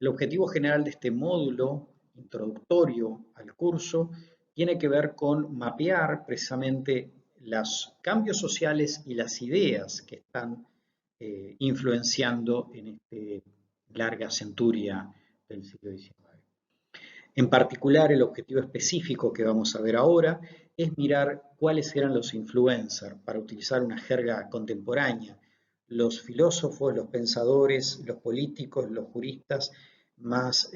El objetivo general de este módulo introductorio al curso tiene que ver con mapear precisamente los cambios sociales y las ideas que están influenciando en esta larga centuria del siglo XIX. En particular, el objetivo específico que vamos a ver ahora es mirar cuáles eran los influencers, para utilizar una jerga contemporánea, los filósofos, los pensadores, los políticos, los juristas más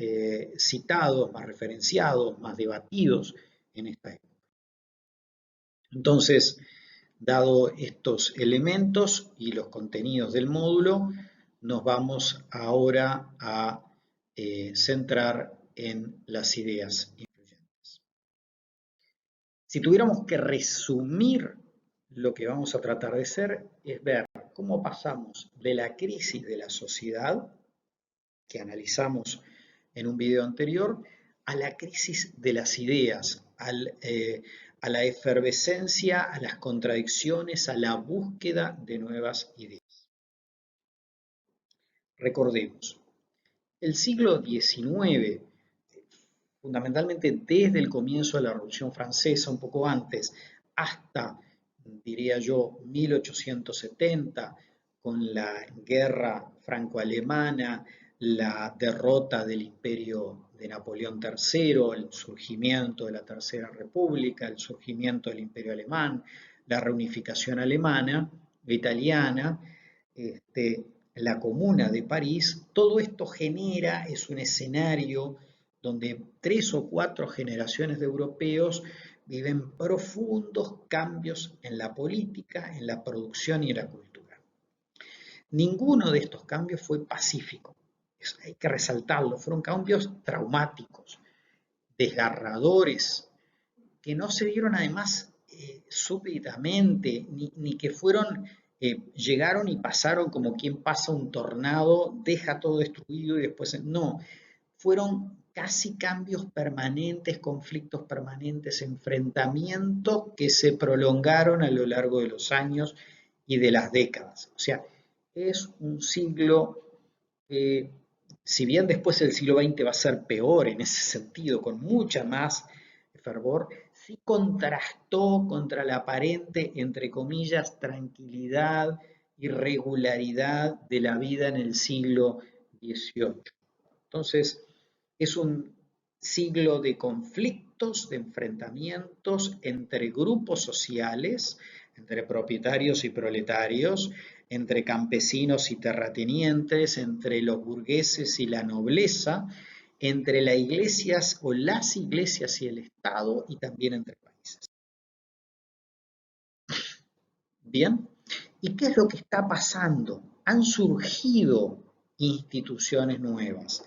citados, más referenciados, más debatidos en esta época. Entonces, dado estos elementos y los contenidos del módulo, nos vamos ahora a centrar en las ideas influyentes. Si tuviéramos que resumir lo que vamos a tratar de hacer, es ver cómo pasamos de la crisis de la sociedad, que analizamos en un video anterior, a la crisis de las ideas, a la efervescencia, a las contradicciones, a la búsqueda de nuevas ideas. Recordemos, el siglo XIX, fundamentalmente desde el comienzo de la Revolución Francesa, un poco antes, hasta, diría yo, 1870, con la guerra franco-alemana, la derrota del imperio de Napoleón III, el surgimiento de la Tercera República, el surgimiento del imperio alemán, la reunificación alemana, italiana, la Comuna de París, todo esto genera, es un escenario donde 3 o 4 generaciones de europeos viven profundos cambios en la política, en la producción y en la cultura. Ninguno de estos cambios fue pacífico, hay que resaltarlo, fueron cambios traumáticos, desgarradores, que no se dieron además súbitamente, ni que fueron, llegaron y pasaron como quien pasa un tornado, deja todo destruido y después, no, fueron casi cambios permanentes, conflictos permanentes, enfrentamientos que se prolongaron a lo largo de los años y de las décadas. O sea, es un siglo, si bien después el siglo XX va a ser peor en ese sentido, con mucha más fervor, sí contrastó contra la aparente, entre comillas, tranquilidad y regularidad de la vida en el siglo XVIII. Entonces, es un siglo de conflictos, de enfrentamientos entre grupos sociales, entre propietarios y proletarios, entre campesinos y terratenientes, entre los burgueses y la nobleza, entre las iglesias o las iglesias y el Estado, y también entre países. Bien, ¿y qué es lo que está pasando? Han surgido instituciones nuevas.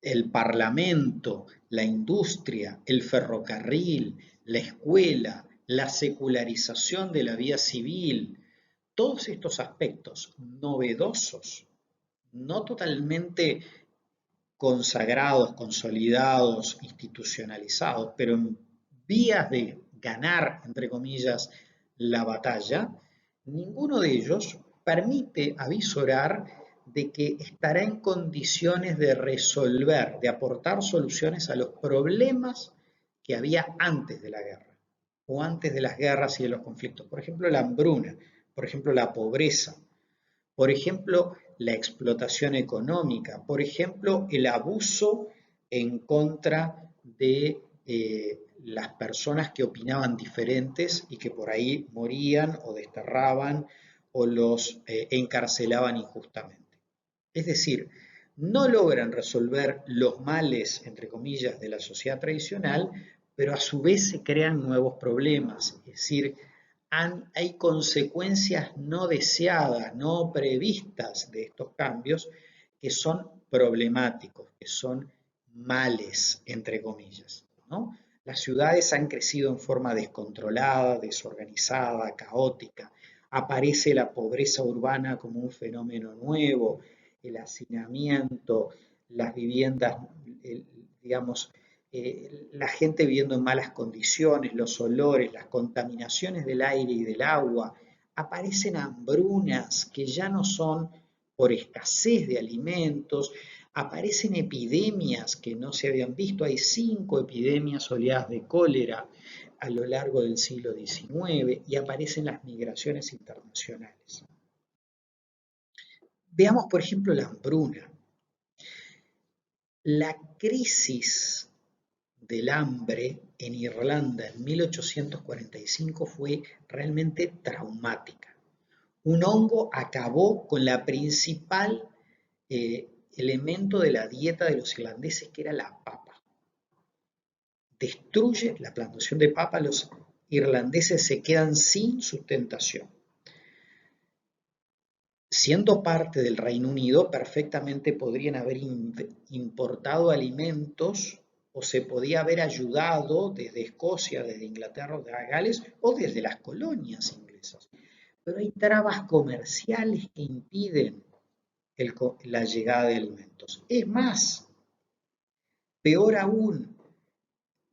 El parlamento, la industria, el ferrocarril, la escuela, la secularización de la vida civil, todos estos aspectos novedosos, no totalmente consagrados, consolidados, institucionalizados, pero en vías de ganar, entre comillas, la batalla, ninguno de ellos permite avisorar de que estará en condiciones de resolver, de aportar soluciones a los problemas que había antes de la guerra o antes de las guerras y de los conflictos. Por ejemplo, la hambruna, por ejemplo, la pobreza, por ejemplo, la explotación económica, por ejemplo, el abuso en contra de las personas que opinaban diferentes y que por ahí morían o desterraban o los encarcelaban injustamente. Es decir, no logran resolver los males, entre comillas, de la sociedad tradicional, pero a su vez se crean nuevos problemas. Es decir, hay consecuencias no deseadas, no previstas de estos cambios que son problemáticos, que son males, entre comillas, ¿no? Las ciudades han crecido en forma descontrolada, desorganizada, caótica. Aparece la pobreza urbana como un fenómeno nuevo, el hacinamiento, las viviendas, digamos, la gente viviendo en malas condiciones, los olores, las contaminaciones del aire y del agua, aparecen hambrunas que ya no son por escasez de alimentos, aparecen epidemias que no se habían visto. Hay 5 epidemias oleadas de cólera a lo largo del siglo XIX y aparecen las migraciones internacionales. Veamos, por ejemplo, la hambruna. La crisis del hambre en Irlanda en 1845 fue realmente traumática. Un hongo acabó con la principal elemento de la dieta de los irlandeses, que era la papa. Destruye la plantación de papa, los irlandeses se quedan sin sustentación. Siendo parte del Reino Unido, perfectamente podrían haber importado alimentos o se podía haber ayudado desde Escocia, desde Inglaterra, desde Gales o desde las colonias inglesas. Pero hay trabas comerciales que impiden la llegada de alimentos. Es más, peor aún,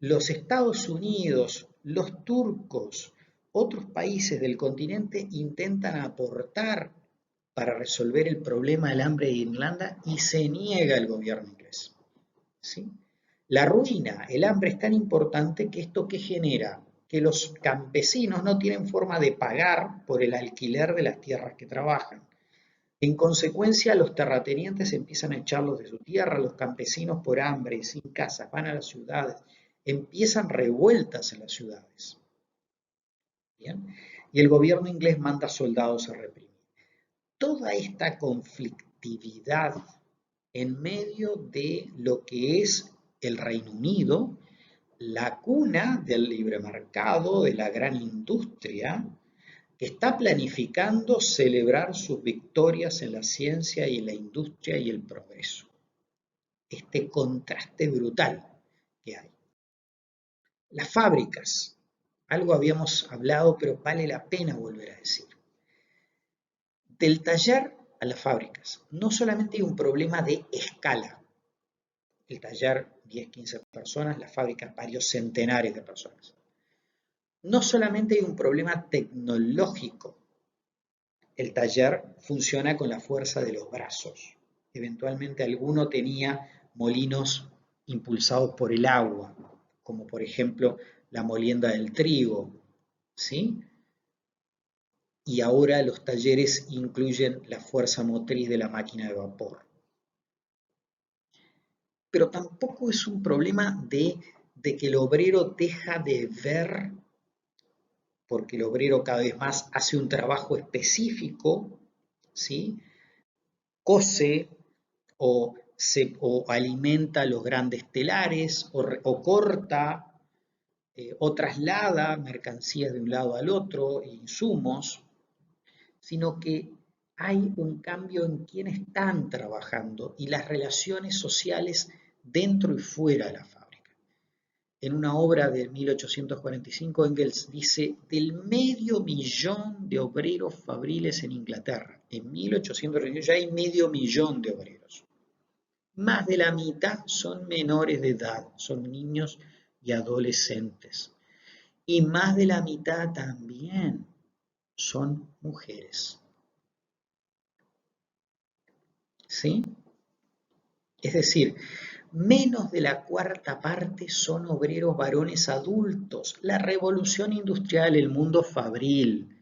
los Estados Unidos, los turcos, otros países del continente intentan aportar para resolver el problema del hambre de Irlanda y se niega el gobierno inglés. ¿Sí? La ruina, el hambre es tan importante que esto que genera que los campesinos no tienen forma de pagar por el alquiler de las tierras que trabajan. En consecuencia, los terratenientes empiezan a echarlos de su tierra, los campesinos por hambre y sin casas van a las ciudades, empiezan revueltas en las ciudades. ¿Bien? Y el gobierno inglés manda soldados a reprimir. Toda esta conflictividad en medio de lo que es el Reino Unido, la cuna del libre mercado, de la gran industria, que está planificando celebrar sus victorias en la ciencia y en la industria y el progreso. Este contraste brutal que hay. Las fábricas, algo habíamos hablado, pero vale la pena volver a decir. Del taller a las fábricas, no solamente hay un problema de escala, el taller 10, 15 personas, la fábrica varios centenares de personas. No solamente hay un problema tecnológico, el taller funciona con la fuerza de los brazos. Eventualmente alguno tenía molinos impulsados por el agua, como por ejemplo la molienda del trigo, ¿sí? Y ahora los talleres incluyen la fuerza motriz de la máquina de vapor. Pero tampoco es un problema de que el obrero deja de ver, porque el obrero cada vez más hace un trabajo específico, ¿sí? Cose o alimenta los grandes telares o corta o traslada mercancías de un lado al otro, insumos, sino que hay un cambio en quién están trabajando y las relaciones sociales dentro y fuera de la fábrica. En una obra de 1845, Engels dice, del 500.000 de obreros fabriles en Inglaterra. En 1845 ya hay 500.000 de obreros. Más de la mitad son menores de edad, son niños y adolescentes. Y más de la mitad también son mujeres. ¿Sí? Es decir, menos de la cuarta parte son obreros varones adultos. La revolución industrial, el mundo fabril,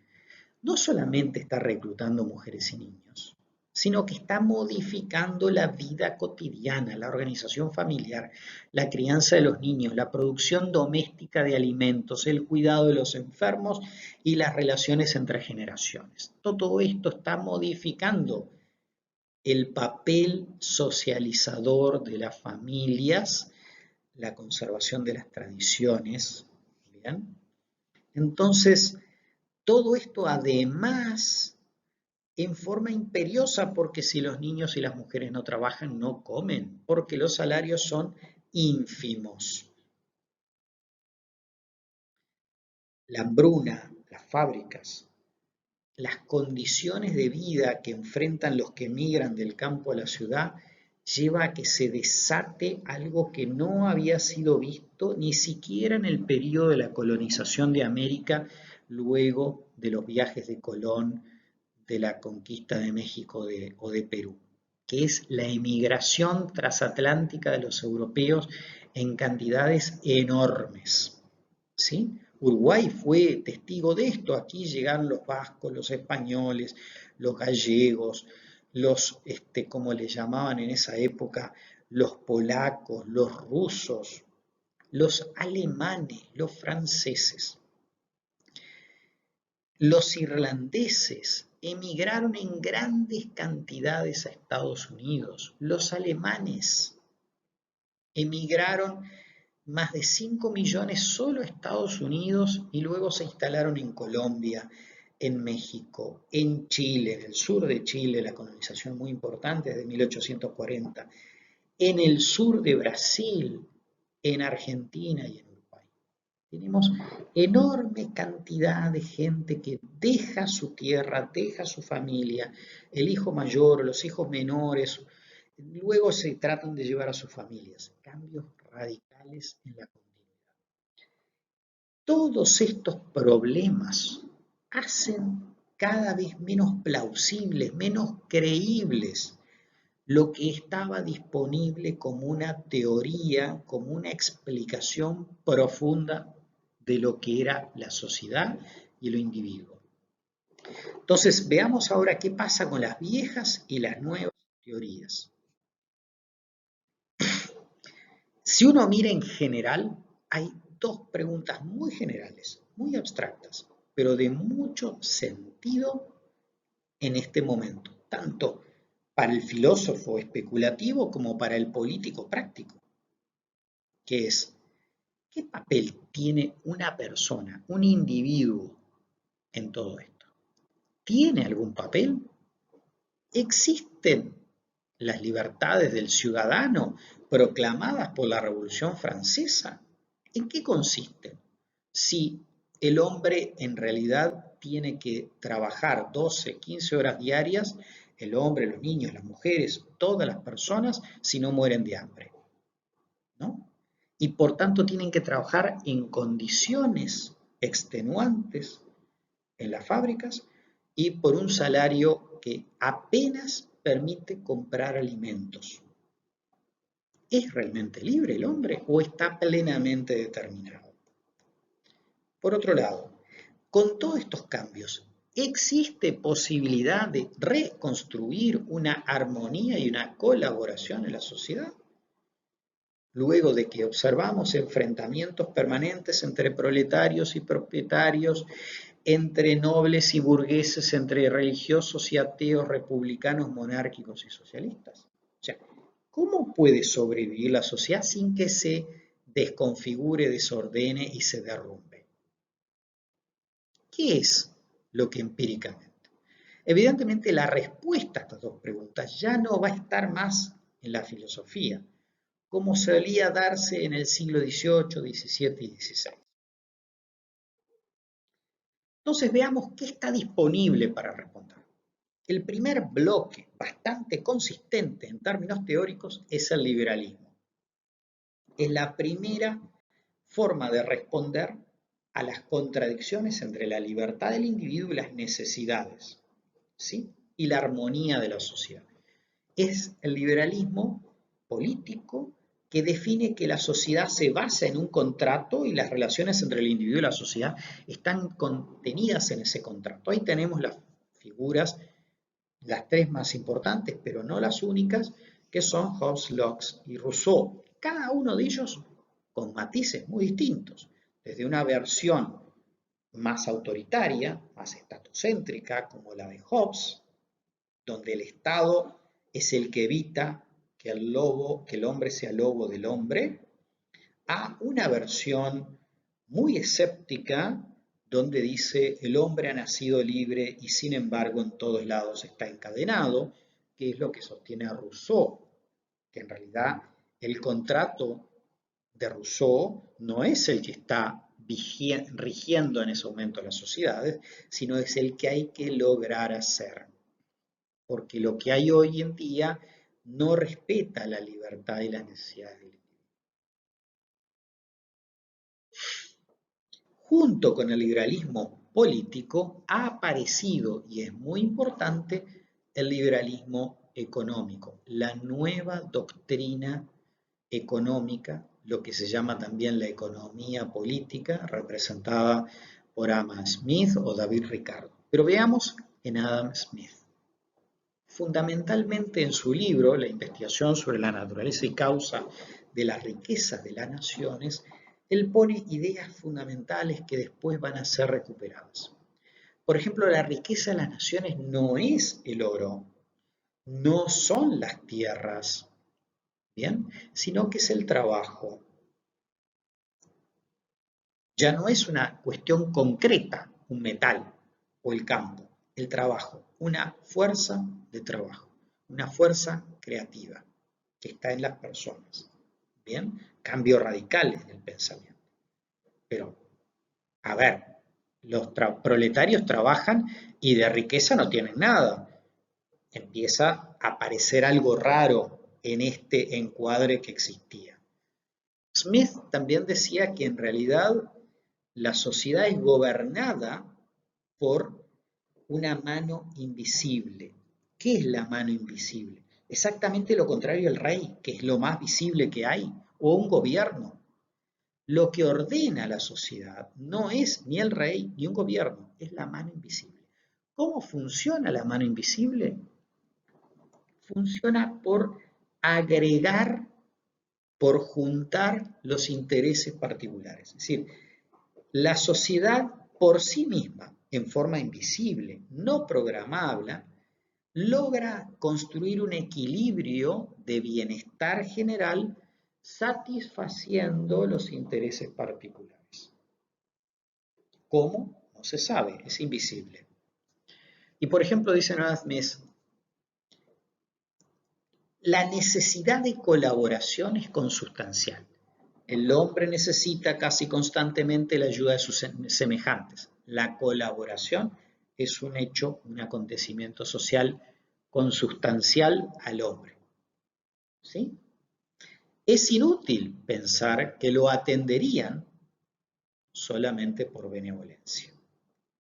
no solamente está reclutando mujeres y niños, sino que está modificando la vida cotidiana, la organización familiar, la crianza de los niños, la producción doméstica de alimentos, el cuidado de los enfermos y las relaciones entre generaciones. Todo esto está modificando el papel socializador de las familias, la conservación de las tradiciones. ¿Bien? Entonces, todo esto además en forma imperiosa, porque si los niños y las mujeres no trabajan, no comen, porque los salarios son ínfimos. La hambruna, las fábricas, las condiciones de vida que enfrentan los que migran del campo a la ciudad lleva a que se desate algo que no había sido visto ni siquiera en el periodo de la colonización de América luego de los viajes de Colón de la conquista de México o de Perú, que es la emigración transatlántica de los europeos en cantidades enormes, ¿sí? Uruguay fue testigo de esto. Aquí llegaron los vascos, los españoles, los gallegos, los, como le llamaban en esa época, los polacos, los rusos, los alemanes, los franceses. Los irlandeses emigraron en grandes cantidades a Estados Unidos. Los alemanes emigraron más de 5 millones solo a Estados Unidos y luego se instalaron en Colombia, en México, en Chile, en el sur de Chile, la colonización muy importante desde 1840, en el sur de Brasil, en Argentina y en Uruguay. Tenemos enorme cantidad de gente que deja su tierra, deja su familia, el hijo mayor, los hijos menores, luego se tratan de llevar a sus familias. Cambios radicales en la continuidad. Todos estos problemas hacen cada vez menos plausibles, menos creíbles lo que estaba disponible como una teoría, como una explicación profunda de lo que era la sociedad y lo individuo. Entonces, veamos ahora qué pasa con las viejas y las nuevas teorías. Si uno mira en general, hay dos preguntas muy generales, muy abstractas, pero de mucho sentido en este momento, tanto para el filósofo especulativo como para el político práctico, que es, ¿qué papel tiene una persona, un individuo en todo esto? ¿Tiene algún papel? ¿Existen las libertades del ciudadano proclamadas por la Revolución Francesa? ¿En qué consisten? Si el hombre en realidad tiene que trabajar 12, 15 horas diarias, el hombre, los niños, las mujeres, todas las personas, si no mueren de hambre, ¿no? Y por tanto tienen que trabajar en condiciones extenuantes en las fábricas y por un salario que apenas permite comprar alimentos. ¿Es realmente libre el hombre o está plenamente determinado? Por otro lado, con todos estos cambios, ¿existe posibilidad de reconstruir una armonía y una colaboración en la sociedad? Luego de que observamos enfrentamientos permanentes entre proletarios y propietarios, entre nobles y burgueses, entre religiosos y ateos, republicanos, monárquicos y socialistas. O sea, ¿cómo puede sobrevivir la sociedad sin que se desconfigure, desordene y se derrumbe? ¿Qué es lo que empíricamente? Evidentemente la respuesta a estas dos preguntas ya no va a estar más en la filosofía, como solía darse en el siglo XVIII, XVII y XVI. Entonces veamos qué está disponible para responder. El primer bloque, bastante consistente en términos teóricos, es el liberalismo. Es la primera forma de responder a las contradicciones entre la libertad del individuo y las necesidades, ¿sí? Y la armonía de la sociedad. Es el liberalismo político que define que la sociedad se basa en un contrato y las relaciones entre el individuo y la sociedad están contenidas en ese contrato. Ahí tenemos las figuras, las tres más importantes, pero no las únicas, que son Hobbes, Locke y Rousseau. Cada uno de ellos con matices muy distintos, desde una versión más autoritaria, más estatocéntrica, como la de Hobbes, donde el Estado es el que evita que el hombre sea lobo del hombre, a una versión muy escéptica donde dice el hombre ha nacido libre y sin embargo en todos lados está encadenado, que es lo que sostiene a Rousseau, que en realidad el contrato de Rousseau no es el que está rigiendo en ese momento las sociedades, sino es el que hay que lograr hacer. Porque lo que hay hoy en día no respeta la libertad y las necesidades del individuo. Junto con el liberalismo político ha aparecido, y es muy importante, el liberalismo económico, la nueva doctrina económica, lo que se llama también la economía política, representada por Adam Smith o David Ricardo. Pero veamos en Adam Smith. Fundamentalmente en su libro, La investigación sobre la naturaleza y causa de las riquezas de las naciones, él pone ideas fundamentales que después van a ser recuperadas. Por ejemplo, la riqueza de las naciones no es el oro, no son las tierras, ¿bien? Sino que es el trabajo. Ya no es una cuestión concreta, un metal o el campo, el trabajo, una fuerza de trabajo, una fuerza creativa que está en las personas. ¿Bien? Cambios radicales del pensamiento. Pero, a ver, los proletarios trabajan y de riqueza no tienen nada. Empieza a aparecer algo raro en este encuadre que existía. Smith también decía que en realidad la sociedad es gobernada por una mano invisible. ¿Qué es la mano invisible? Exactamente lo contrario al rey, que es lo más visible que hay, o un gobierno. Lo que ordena la sociedad no es ni el rey ni un gobierno, es la mano invisible. ¿Cómo funciona la mano invisible? Funciona por agregar, por juntar los intereses particulares. Es decir, la sociedad por sí misma, en forma invisible, no programable, logra construir un equilibrio de bienestar general satisfaciendo los intereses particulares. ¿Cómo? No se sabe, es invisible. Y por ejemplo, dice Adam Smith, la necesidad de colaboración es consustancial. El hombre necesita casi constantemente la ayuda de sus semejantes. La colaboración es un hecho, un acontecimiento social consustancial al hombre. ¿Sí? Es inútil pensar que lo atenderían solamente por benevolencia.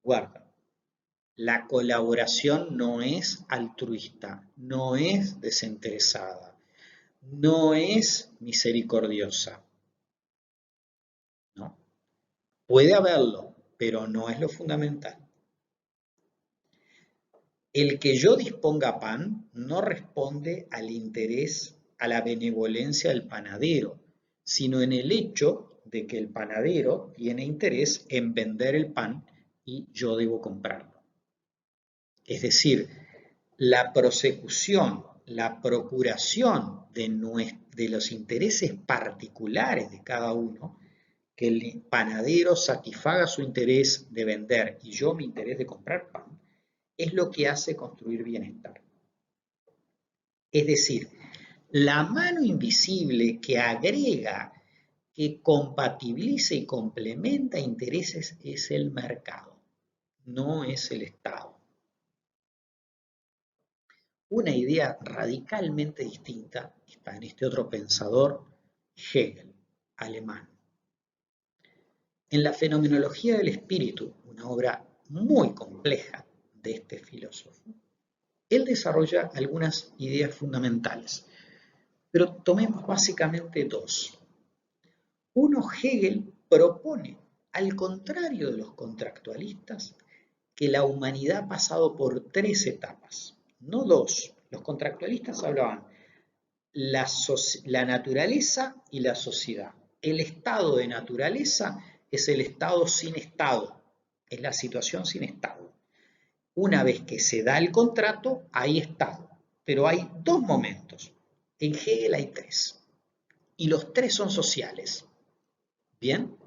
Guarda, la colaboración no es altruista, no es desinteresada, no es misericordiosa. ¿No? Puede haberlo, pero no es lo fundamental. El que yo disponga pan no responde al interés, a la benevolencia del panadero, sino en el hecho de que el panadero tiene interés en vender el pan y yo debo comprarlo. Es decir, la prosecución, la procuración de los intereses particulares de cada uno, que el panadero satisfaga su interés de vender y yo mi interés de comprar pan, es lo que hace construir bienestar. Es decir, la mano invisible que agrega, que compatibiliza y complementa intereses es el mercado, no es el Estado. Una idea radicalmente distinta está en este otro pensador, Hegel, alemán. En la fenomenología del espíritu, una obra muy compleja de este filósofo, él desarrolla algunas ideas fundamentales, pero tomemos básicamente dos. Uno, Hegel propone, al contrario de los contractualistas, que la humanidad ha pasado por tres etapas, no dos. Los contractualistas hablaban la naturaleza y la sociedad. El estado de naturaleza es el estado sin estado, es la situación sin estado. Una vez que se da el contrato, hay estado, pero hay dos momentos. En Hegel hay tres, y los tres son sociales. ¿Bien?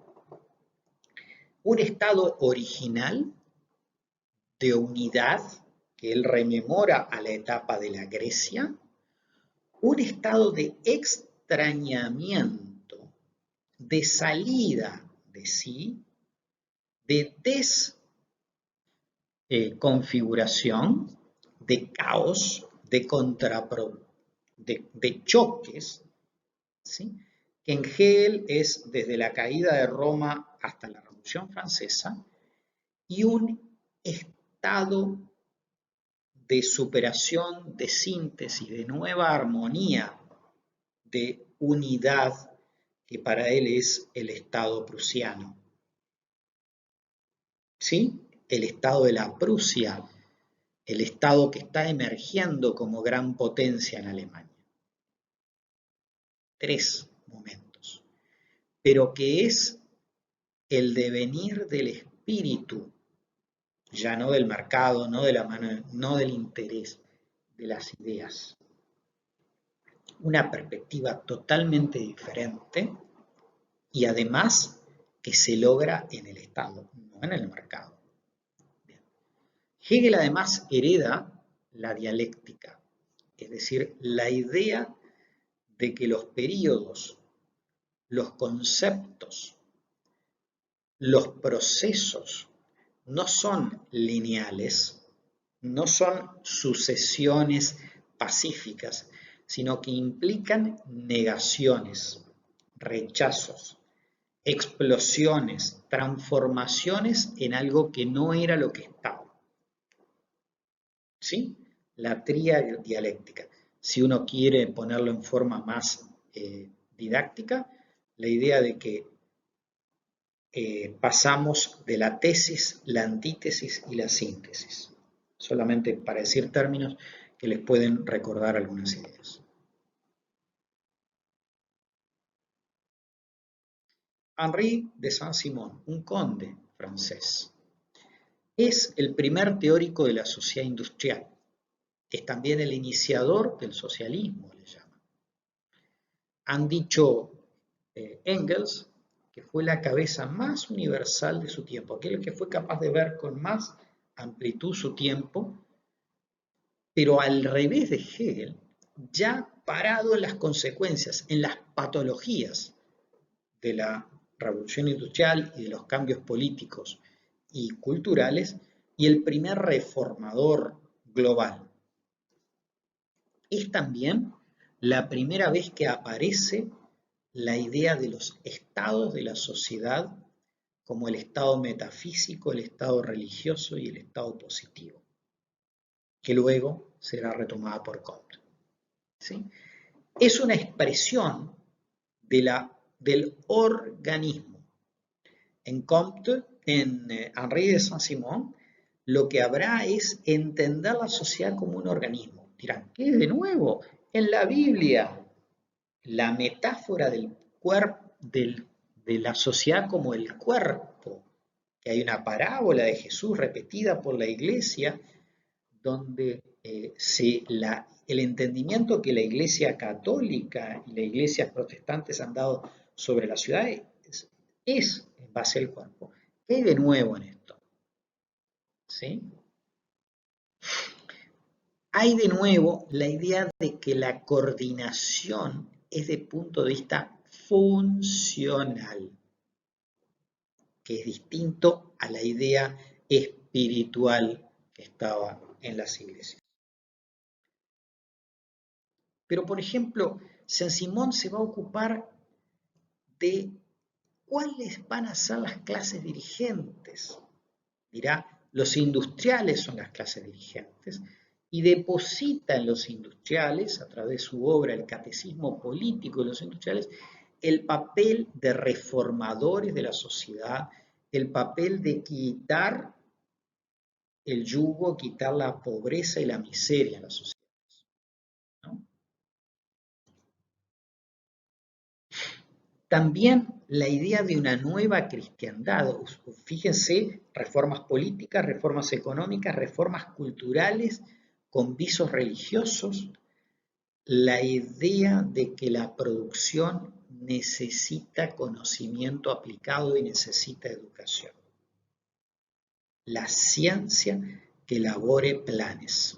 Un estado original de unidad, que él rememora a la etapa de la Grecia, un estado de extrañamiento, de salida de sí, de desconfiguración, de caos, de choques, ¿sí? Que en Hegel es desde la caída de Roma hasta la Revolución Francesa, y un estado de superación, de síntesis, de nueva armonía, de unidad, que para él es el Estado prusiano. ¿Sí? El Estado de la Prusia, el Estado que está emergiendo como gran potencia en Alemania. 3 momentos, pero que es el devenir del espíritu, ya no del mercado, no de la mano, no del interés, de las ideas. Una perspectiva totalmente diferente y además que se logra en el Estado, no en el mercado. Bien. Hegel además hereda la dialéctica, es decir, la idea de que los períodos, los conceptos, los procesos no son lineales, no son sucesiones pacíficas, sino que implican negaciones, rechazos, explosiones, transformaciones en algo que no era lo que estaba. ¿Sí? La tríada dialéctica. Si uno quiere ponerlo en forma más didáctica, la idea de que pasamos de la tesis, la antítesis y la síntesis. Solamente para decir términos que les pueden recordar algunas ideas. Henri de Saint-Simon, un conde francés, es el primer teórico de la sociedad industrial. Es también el iniciador del socialismo, le llaman. Han dicho Engels que fue la cabeza más universal de su tiempo, aquel que fue capaz de ver con más amplitud su tiempo, pero al revés de Hegel, ya parado en las consecuencias, en las patologías de la revolución industrial y de los cambios políticos y culturales, y el primer reformador global. Es también la primera vez que aparece la idea de los estados de la sociedad como el estado metafísico, el estado religioso y el estado positivo, que luego será retomada por Comte. ¿Sí? Es una expresión del organismo. En Comte, en Henri de Saint-Simon, lo que habrá es entender la sociedad como un organismo. Dirán, ¿qué de nuevo? En la Biblia, la metáfora del cuerpo, de la sociedad como el cuerpo, que hay una parábola de Jesús repetida por la iglesia, donde el entendimiento que la iglesia católica y las iglesias protestantes han dado sobre la ciudad es en base al cuerpo. ¿Qué hay de nuevo en esto? ¿Sí? Hay de nuevo la idea de que la coordinación es de punto de vista funcional, que es distinto a la idea espiritual que estaba en las iglesias. Pero, por ejemplo, Saint-Simon se va a ocupar de cuáles van a ser las clases dirigentes. Dirá, los industriales son las clases dirigentes y deposita en los industriales, a través de su obra El Catecismo Político de los Industriales, el papel de reformadores de la sociedad, el papel de quitar el yugo, quitar la pobreza y la miseria en la sociedad. ¿No? También la idea de una nueva cristiandad, fíjense, reformas políticas, reformas económicas, reformas culturales con visos religiosos, la idea de que la producción necesita conocimiento aplicado y necesita educación. La ciencia que elabore planes.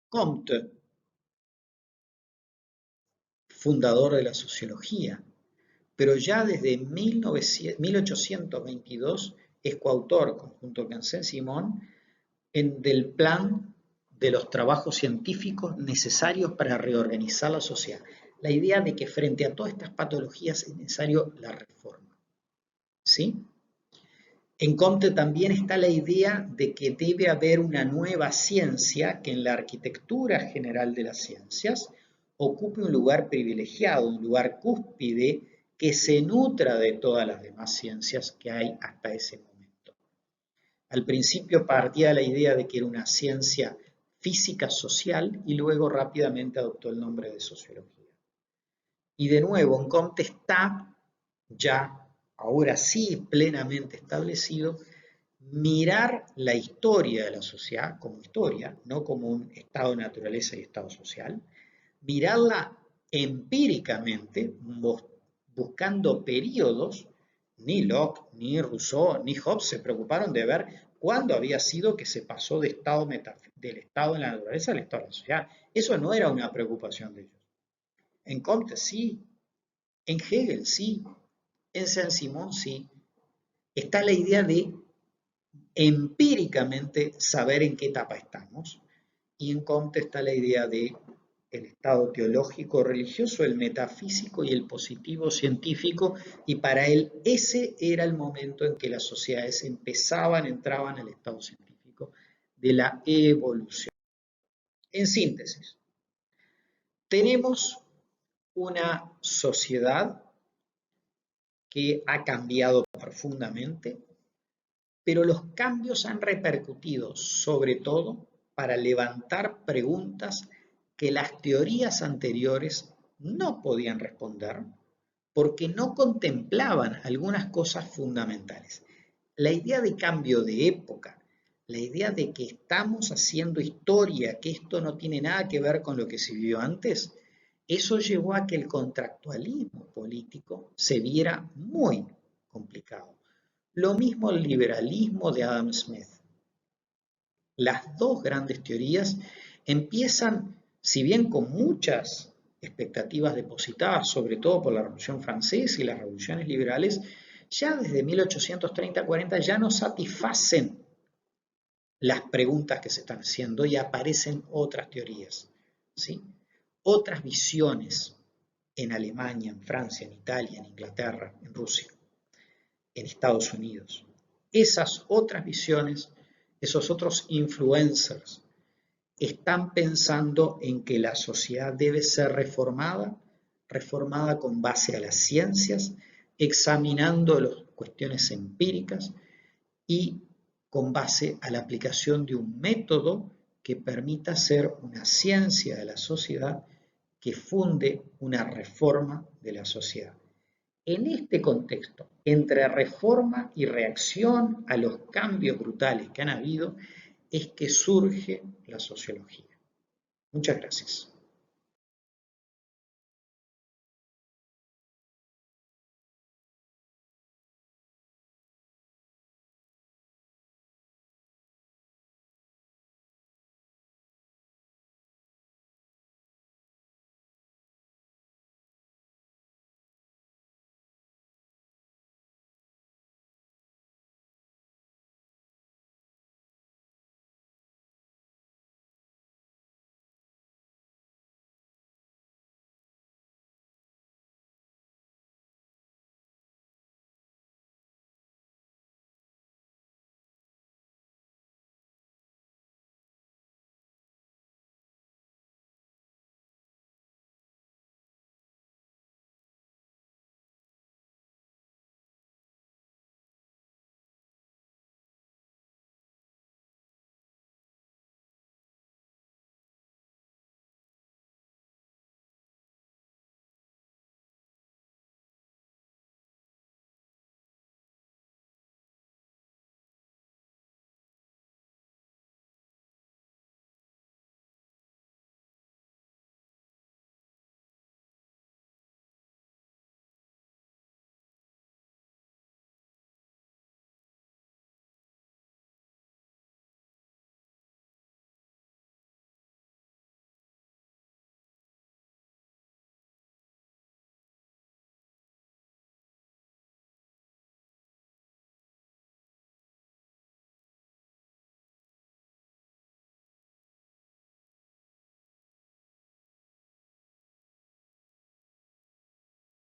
Comte, fundador de la sociología, pero ya desde 1822 es coautor, junto con Saint-Simon, del plan de los trabajos científicos necesarios para reorganizar la sociedad. La idea de que frente a todas estas patologías es necesario la reforma. ¿Sí? En Comte también está la idea de que debe haber una nueva ciencia que en la arquitectura general de las ciencias ocupe un lugar privilegiado, un lugar cúspide que se nutra de todas las demás ciencias que hay hasta ese momento. Al principio partía de la idea de que era una ciencia física social y luego rápidamente adoptó el nombre de sociología. Y de nuevo, en Comte está ya, ahora sí, plenamente establecido, mirar la historia de la sociedad como historia, no como un estado de naturaleza y estado social, mirarla empíricamente, buscando periodos. Ni Locke, ni Rousseau, ni Hobbes se preocuparon de ver cuándo había sido que se pasó del estado de la naturaleza al estado de la sociedad. Eso no era una preocupación de ellos. En Comte sí, en Hegel sí, en Saint-Simon sí. Está la idea de empíricamente saber en qué etapa estamos, y en Comte está la idea de el estado teológico religioso, el metafísico y el positivo científico, y para él ese era el momento en que las sociedades entraban al estado científico de la evolución. En síntesis, tenemos una sociedad que ha cambiado profundamente, pero los cambios han repercutido sobre todo para levantar preguntas que las teorías anteriores no podían responder porque no contemplaban algunas cosas fundamentales. La idea de cambio de época, la idea de que estamos haciendo historia, que esto no tiene nada que ver con lo que se vivió antes, eso llevó a que el contractualismo político se viera muy complicado. Lo mismo el liberalismo de Adam Smith. Las dos grandes teorías empiezan, si bien con muchas expectativas depositadas, sobre todo por la Revolución Francesa y las revoluciones liberales, ya desde 1830-40 ya no satisfacen las preguntas que se están haciendo y aparecen otras teorías, ¿sí? Otras visiones en Alemania, en Francia, en Italia, en Inglaterra, en Rusia, en Estados Unidos. Esas otras visiones, esos otros influencers, están pensando en que la sociedad debe ser reformada con base a las ciencias, examinando las cuestiones empíricas y con base a la aplicación de un método que permita ser una ciencia de la sociedad que funde una reforma de la sociedad. En este contexto, entre reforma y reacción a los cambios brutales que han habido, es que surge la sociología. Muchas gracias.